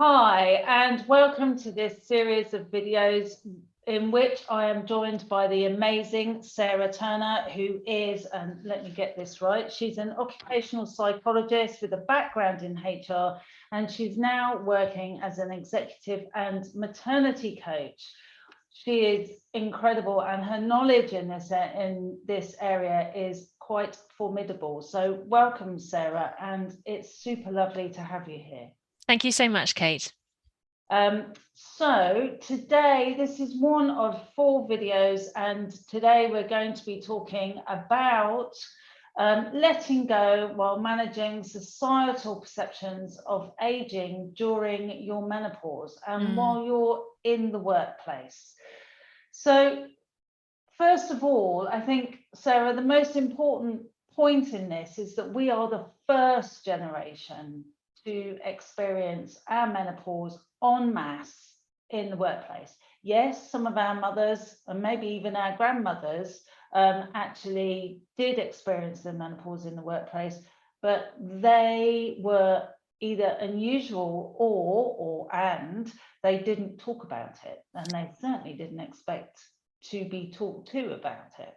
Hi, and welcome to this series of videos in which I am joined by the amazing Sarah Turner, who is, and let me get this right, she's an occupational psychologist with a background in HR, and she's now working as an executive and maternity coach. She is incredible, and her knowledge in this area is quite formidable. So welcome, Sarah, and it's super lovely to have you here. Thank you so much, Kate. So today, this is one of 4 videos, and today we're going to be talking about letting go while managing societal perceptions of aging during your menopause and while you're in the workplace. So first of all, I think, Sarah, the most important point in this is that we are the first generation to experience our menopause en masse in the workplace. Yes, some of our mothers and maybe even our grandmothers actually did experience the menopause in the workplace, but they were either unusual and they didn't talk about it, and they certainly didn't expect to be talked to about it.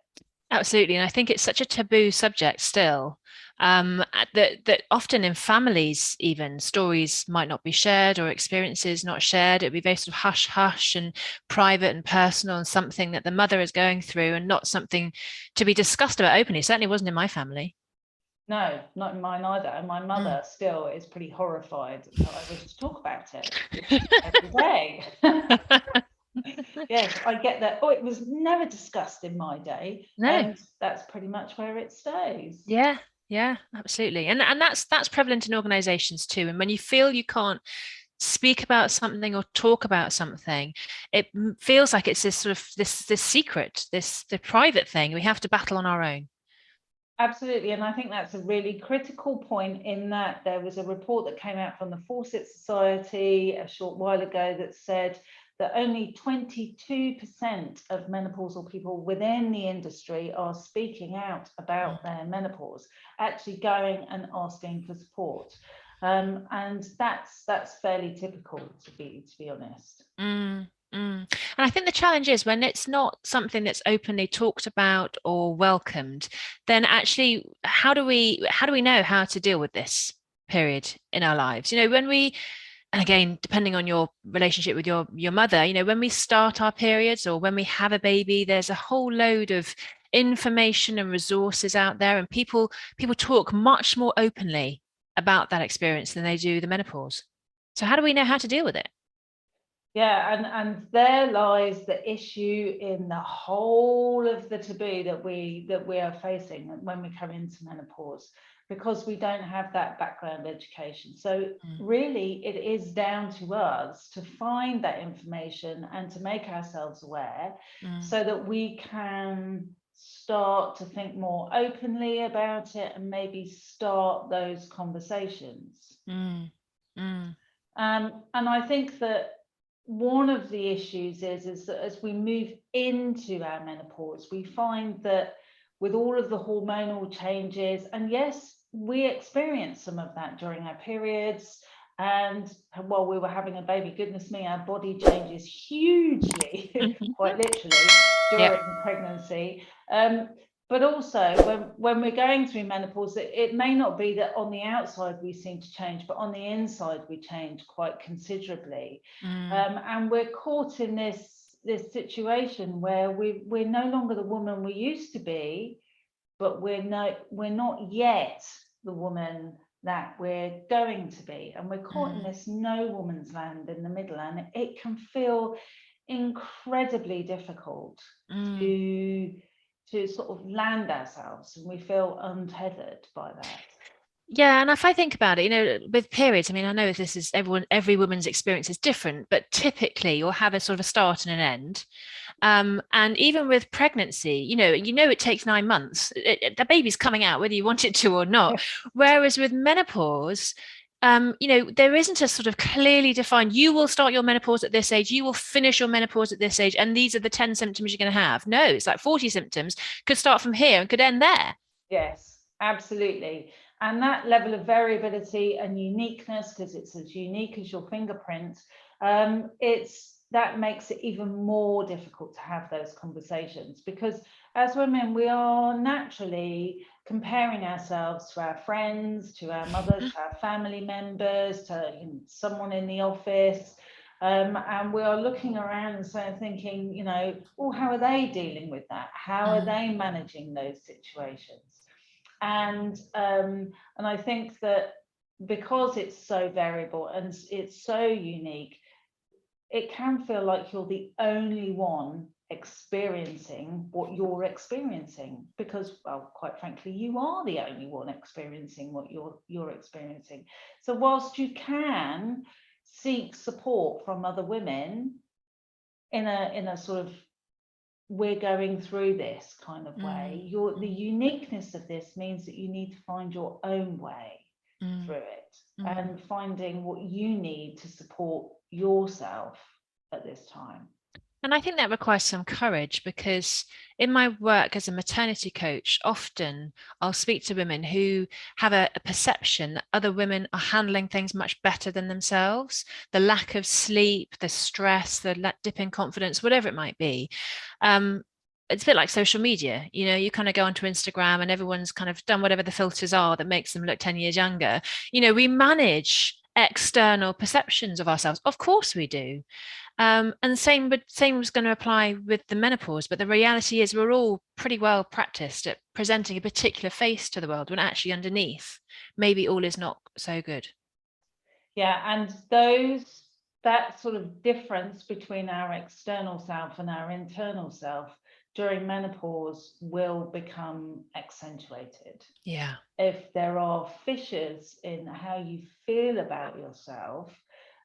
Absolutely. And I think it's such a taboo subject still, that often in families, even stories might not be shared or experiences not shared. It'd be very sort of hush hush and private and personal, and something that the mother is going through and not something to be discussed about openly. It certainly wasn't in my family. No, not in mine either. And my mother still is pretty horrified that I was to talk about it every day. Yes, I get that. Oh, it was never discussed in my day. No. And that's pretty much where it stays. Yeah, absolutely. And that's prevalent in organizations too. And when you feel you can't speak about something or talk about something, it feels like it's this sort of this secret, the private thing we have to battle on our own. Absolutely, and I think that's a really critical point, in that there was a report that came out from the Fawcett Society a short while ago that said that only 22% of menopausal people within the industry are speaking out about their menopause, actually going and asking for support. And that's fairly typical, to be honest. And I think the challenge is when it's not something that's openly talked about or welcomed, then actually how do we know how to deal with this period in our lives? When we, and again, depending on your relationship with your mother, when we start our periods or when we have a baby, there's a whole load of information and resources out there, and people talk much more openly about that experience than they do the menopause. So how do we know how to deal with it? Yeah, and there lies the issue in the whole of the taboo that we are facing when we come into menopause, because we don't have that background education. So really, it is down to us to find that information and to make ourselves aware, so that we can start to think more openly about it and maybe start those conversations. And I think that one of the issues is that as we move into our menopause, we find that with all of the hormonal changes, and yes, we experience some of that during our periods, and while we were having a baby, goodness me, our body changes hugely, quite literally, during pregnancy. But also when we're going through menopause, it may not be that on the outside we seem to change, but on the inside we change quite considerably. And we're caught in this situation where we're no longer the woman we used to be, but we're not yet the woman that we're going to be, and we're caught in this no woman's land in the middle, and it can feel incredibly difficult to sort of land ourselves, and we feel untethered by that. Yeah, and if I think about it, with periods, I mean, I know this is every woman's experience is different, but typically you'll have a sort of a start and an end. And even with pregnancy, it takes 9 months. The baby's coming out whether you want it to or not. Whereas with menopause, there isn't a sort of clearly defined, you will start your menopause at this age, you will finish your menopause at this age, and these are the 10 symptoms you're going to have. No, it's like 40 symptoms, could start from here and could end there. Yes, absolutely. And that level of variability and uniqueness, because it's as unique as your fingerprint, that makes it even more difficult to have those conversations, because as women, we are naturally comparing ourselves to our friends, to our mothers, to our family members, to someone in the office. And we are looking around and thinking, oh, how are they dealing with that? How are they managing those situations? And I think that because it's so variable and it's so unique, it can feel like you're the only one experiencing what you're experiencing, because, well, quite frankly, you are the only one experiencing what you're experiencing. So whilst you can seek support from other women in a sort of, we're going through this kind of way, the uniqueness of this means that you need to find your own way through it, and finding what you need to support yourself at this time. And I think that requires some courage, because in my work as a maternity coach, often I'll speak to women who have a perception that other women are handling things much better than themselves. The lack of sleep, the stress, the dip in confidence, whatever it might be. It's a bit like social media. You kind of go onto Instagram and everyone's kind of done whatever the filters are that makes them look 10 years younger. We manage external perceptions of ourselves. Of course we do. And the same was going to apply with the menopause, but the reality is we're all pretty well practiced at presenting a particular face to the world, when actually underneath, maybe all is not so good. Yeah, and that sort of difference between our external self and our internal self during menopause will become accentuated. Yeah. If there are fissures in how you feel about yourself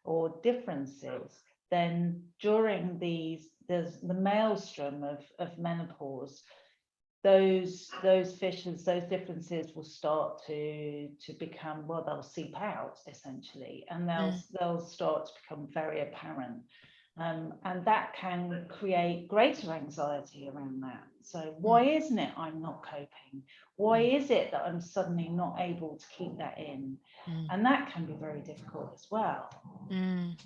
or differences, then during there's the maelstrom of menopause, those fissures, those differences will start to become, well, they'll seep out essentially, and they'll start to become very apparent. And that can create greater anxiety around that. So why isn't it I'm not coping? Why is it that I'm suddenly not able to keep that in? And that can be very difficult as well. And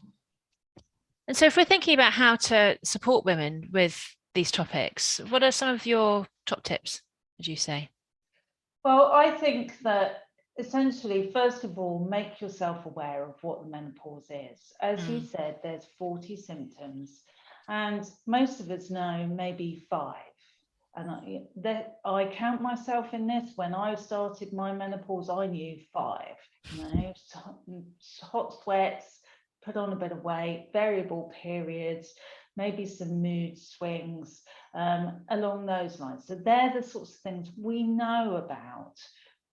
so if we're thinking about how to support women with these topics, what are some of your top tips, would you say? Well, I think that essentially, first of all, make yourself aware of what the menopause is. As you said, there's 40 symptoms, and most of us know maybe 5. And I count myself in this. When I started my menopause, I knew 5. Hot sweats, put on a bit of weight, variable periods, maybe some mood swings, along those lines. So they're the sorts of things we know about,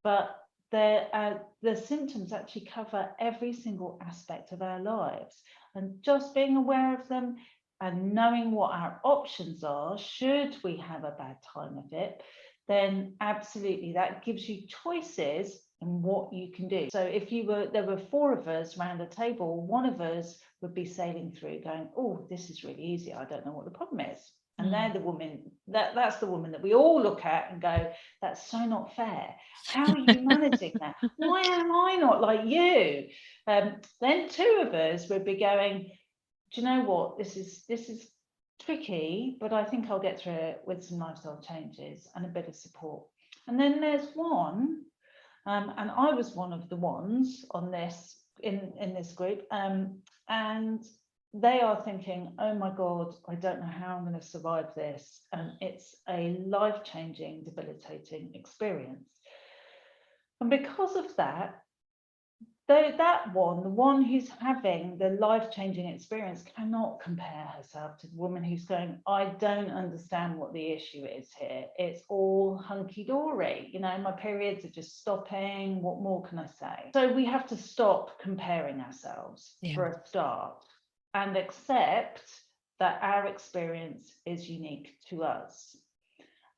but the symptoms actually cover every single aspect of our lives. And just being aware of them and knowing what our options are, should we have a bad time of it, then absolutely that gives you choices in what you can do. So if there were 4 of us around a table, one of us would be sailing through going, oh, this is really easy, I don't know what the problem is. And they're the woman, that's the woman that we all look at and go, that's so not fair. How are you managing that? Why am I not like you? Then 2 of us would be going, do you know what, this is tricky, but I think I'll get through it with some lifestyle changes and a bit of support. And then there's one, and I was one of the ones on this in this group, and they are thinking, oh my God, I don't know how I'm going to survive this. And it's a life-changing, debilitating experience. And because of that, the one who's having the life-changing experience cannot compare herself to the woman who's going, I don't understand what the issue is here. It's all hunky-dory. My periods are just stopping. What more can I say? So we have to stop comparing ourselves for a start, and accept that our experience is unique to us.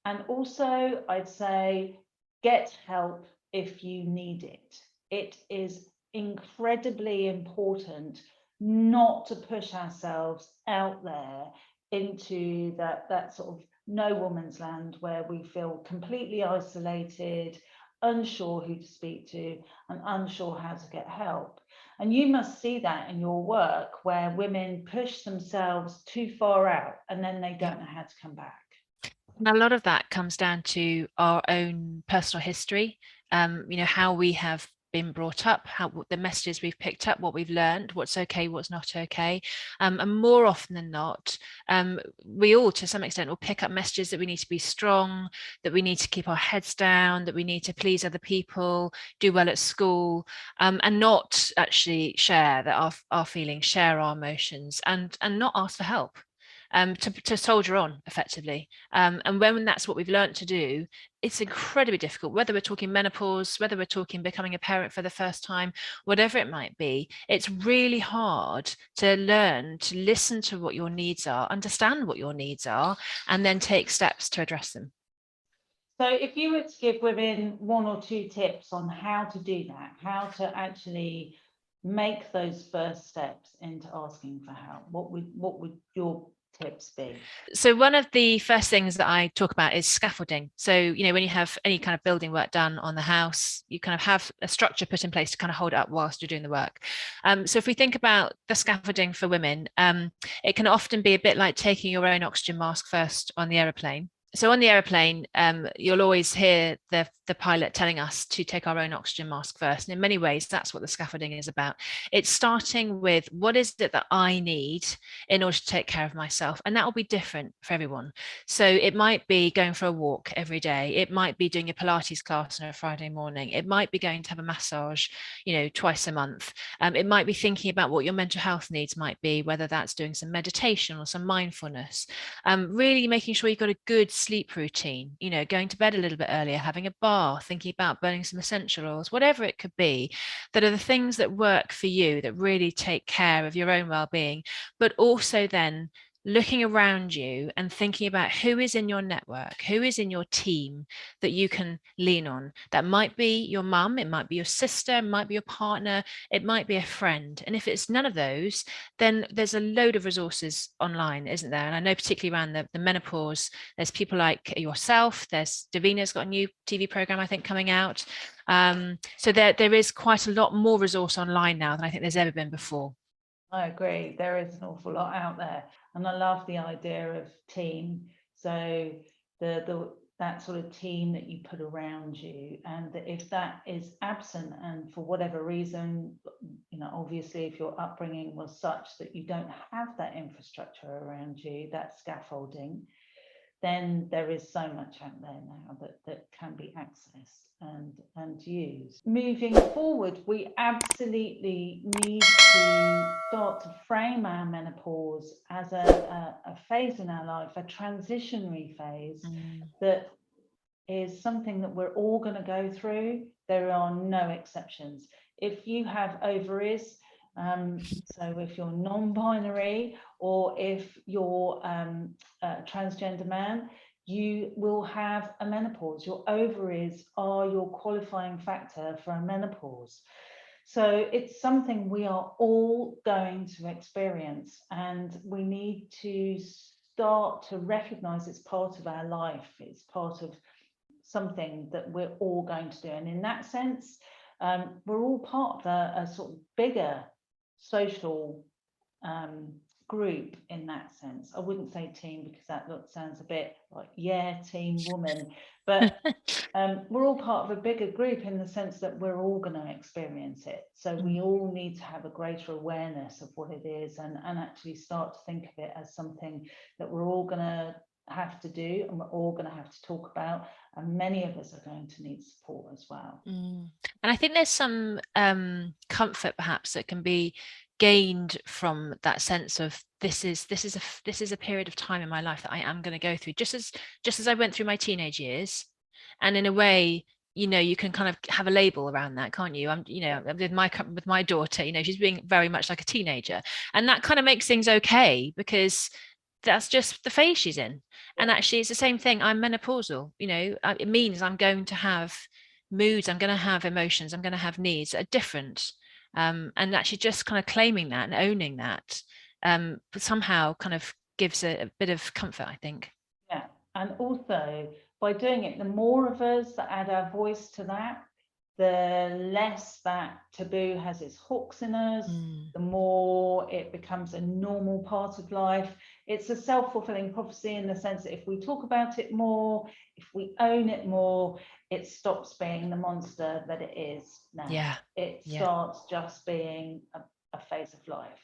And also, I'd say, get help if you need it. It is incredibly important not to push ourselves out there into that sort of no woman's land where we feel completely isolated, unsure who to speak to, and unsure how to get help. And you must see that in your work, where women push themselves too far out and then they don't know how to come back. And a lot of that comes down to our own personal history, how we have been brought up, how the messages we've picked up, what we've learned, what's okay, what's not okay. And more often than not, we all, to some extent, will pick up messages that we need to be strong, that we need to keep our heads down, that we need to please other people, do well at school, and not actually share that our feelings, share our emotions, and not ask for help. To soldier on effectively. And when that's what we've learned to do, it's incredibly difficult, whether we're talking menopause, whether we're talking becoming a parent for the first time, whatever it might be. It's really hard to learn to listen to what your needs are, understand what your needs are, and then take steps to address them. So if you were to give women 1 or 2 tips on how to do that, how to actually make those first steps into asking for help, what would your tips be? So one of the first things that I talk about is scaffolding. So, when you have any kind of building work done on the house, you kind of have a structure put in place to kind of hold it up whilst you're doing the work. So if we think about the scaffolding for women, it can often be a bit like taking your own oxygen mask first on the aeroplane. So on the aeroplane, you'll always hear the pilot telling us to take our own oxygen mask first. And in many ways, that's what the scaffolding is about. It's starting with, what is it that I need in order to take care of myself? And that will be different for everyone. So it might be going for a walk every day. It might be doing a Pilates class on a Friday morning. It might be going to have a massage, twice a month. It might be thinking about what your mental health needs might be, whether that's doing some meditation or some mindfulness. Really making sure you've got a good sleep routine, going to bed a little bit earlier, having a bath, thinking about burning some essential oils, whatever it could be, that are the things that work for you, that really take care of your own well-being, but also then looking around you and thinking about who is in your network, who is in your team that you can lean on. That might be your mum, it might be your sister, it might be your partner, it might be a friend. And if it's none of those, then there's a load of resources online, isn't there? And I know particularly around the menopause, there's people like yourself, there's Davina's got a new TV program, I think, coming out. So there is quite a lot more resource online now than I think there's ever been before. I agree. There is an awful lot out there, and I love the idea of team. So that sort of team that you put around you, and that if that is absent, and for whatever reason, obviously, if your upbringing was such that you don't have that infrastructure around you, that scaffolding, then there is so much out there now that can be accessed and used. Moving forward, we absolutely need to start to frame our menopause as a phase in our life, a transitionary phase that is something that we're all going to go through. There are no exceptions. If you have ovaries, so if you're non-binary, or if you're a transgender man, you will have a menopause. Your ovaries are your qualifying factor for a menopause. So it's something we are all going to experience, and we need to start to recognize it's part of our life. It's part of something that we're all going to do. And in that sense, we're all part of a sort of bigger social group in that sense. I wouldn't say team, because that sounds a bit like, team woman, but we're all part of a bigger group in the sense that we're all going to experience it. So we all need to have a greater awareness of what it is, and actually start to think of it as something that we're all going to have to do, and we're all going to have to talk about, and many of us are going to need support as well. And I think there's some comfort perhaps that can be gained from that sense of this is a period of time in my life that I am going to go through, just as I went through my teenage years. And in a way, you can kind of have a label around that, can't you? I'm with my daughter, she's being very much like a teenager, and that kind of makes things okay, because that's just the phase she's in. And actually it's the same thing. I'm menopausal, it means I'm going to have moods, I'm going to have emotions, I'm going to have needs that are different. And actually just kind of claiming that and owning that somehow kind of gives a bit of comfort, I think. Yeah, And also, by doing it, the more of us that add our voice to that, the less that taboo has its hooks in us, the more it becomes a normal part of life. It's a self-fulfilling prophecy in the sense that if we talk about it more, if we own it more, it stops being the monster that it is now. Yeah. It Yeah. starts just being a phase of life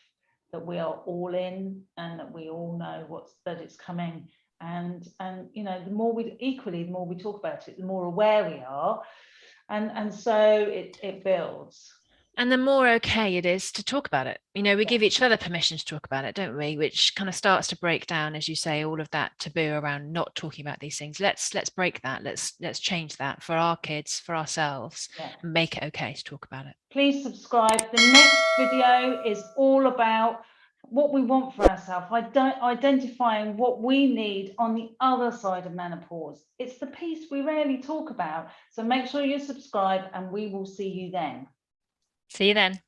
that we are all in, and that we all know that it's coming. And you know, the more we talk about it, the more aware we are, and so it builds. And the more okay it is to talk about it. You know, we give Yes. each other permission to talk about it, don't we? Which kind of starts to break down, as you say, all of that taboo around not talking about these things. Let's break that. Let's change that for our kids, for ourselves, Yeah. and make it okay to talk about it. Please subscribe. The next video is all about what we want for ourselves, identifying what we need on the other side of menopause. It's the piece we rarely talk about. So make sure you subscribe, and we will see you then. See you then.